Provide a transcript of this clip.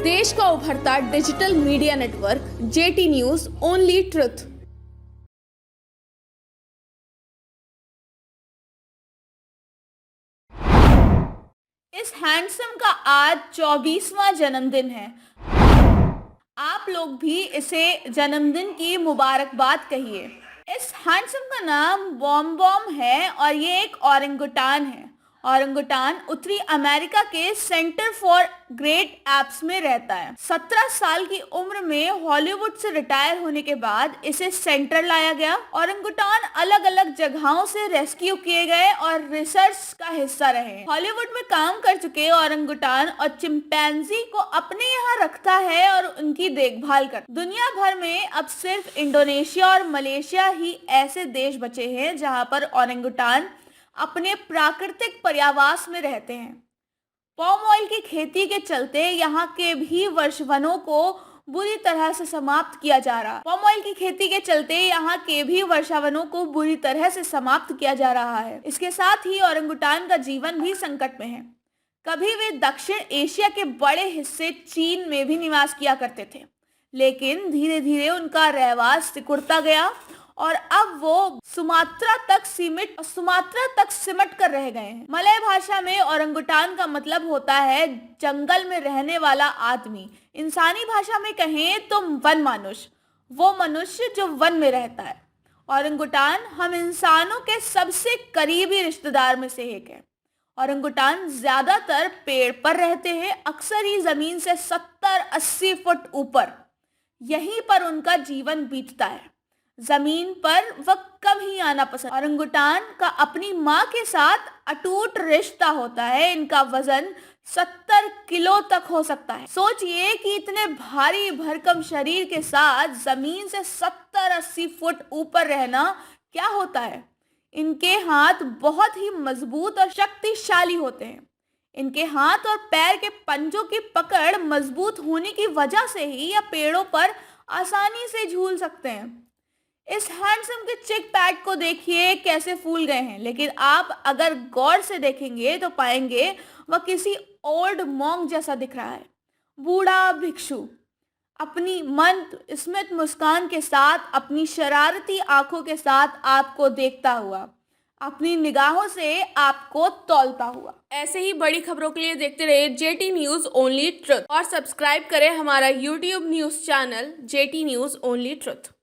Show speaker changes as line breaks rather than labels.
देश का उभरता digital media network jetty news only truth. इस हैंडसम का आज 24वां जन्मदिन है। आप लोग भी इसे जन्मदिन की मुबारकबाद कहिए। इस हैंडसम का नाम बॉम बॉम है और ये एक ओरंगुटान है। ओरंगुटान उत्तरी अमेरिका के सेंटर फॉर ग्रेट एप्स में रहता है। 17 साल की उम्र में हॉलीवुड से रिटायर होने के बाद इसे सेंटर लाया गया। ओरंगुटान अलग अलग जगहों से रेस्क्यू किए गए और रिसर्च का हिस्सा रहे। हॉलीवुड में काम कर चुके ओरंगुटान और चिंपैंजी को अपने यहाँ रखता है और उनकी देखभाल करता है। दुनिया भर में अब सिर्फ इंडोनेशिया और मलेशिया ही ऐसे देश बचे हैं जहाँ पर ओरंगुटान अपने प्राकृतिक पर्यावास में रहते हैं। पाम ऑयल की खेती के चलते यहाँ के भी वर्षावनों को बुरी तरह से समाप्त किया जा रहा है। पाम ऑयल की खेती के चलते यहाँ के भी वर्षावनों को बुरी तरह से समाप्त किया जा रहा है। इसके साथ ही ओरंगुटान का जीवन भी संकट में है। कभी वे दक्षिण एशिया के बड़े हिस्से चीन में भी निवास किया करते थे, लेकिन धीरे धीरे उनका रहवास सिकुड़ता गया और अब वो सुमात्रा तक सिमट कर रह गए हैं। मलय भाषा में ओरंगुटान का मतलब होता है जंगल में रहने वाला आदमी। इंसानी भाषा में कहें तो वन मनुष्य, वो मनुष्य जो वन में रहता है। ओरंगुटान हम इंसानों के सबसे करीबी रिश्तेदार में से एक है। ओरंगुटान ज्यादातर पेड़ पर रहते हैं, अक्सर ही जमीन से 70-80 फुट ऊपर। यहीं पर उनका जीवन बीतता है। जमीन पर वह कम ही आना पसंद। ओरंगुटान का अपनी माँ के साथ अटूट रिश्ता होता है। इनका वजन 70 किलो तक हो सकता है। सोचिए कि इतने भारी भरकम शरीर के साथ जमीन से 70-80 फुट ऊपर रहना क्या होता है। इनके हाथ बहुत ही मजबूत और शक्तिशाली होते हैं। इनके हाथ और पैर के पंजों की पकड़ मजबूत होने की वजह से ही यह पेड़ों पर आसानी से झूल सकते हैं। इस हैंडसम के चिक पैड को देखिए कैसे फूल गए हैं, लेकिन आप अगर गौर से देखेंगे तो पाएंगे वह किसी ओल्ड मॉन्क जैसा दिख रहा है। बूढ़ा भिक्षु अपनी मंद स्मित मुस्कान के साथ, अपनी शरारती आंखों के साथ आपको देखता हुआ, अपनी निगाहों से आपको तौलता हुआ। ऐसे ही बड़ी खबरों के लिए देखते रहिए जेटी न्यूज ओनली ट्रुथ और सब्सक्राइब करें हमारा YouTube news channel jetty news only truth.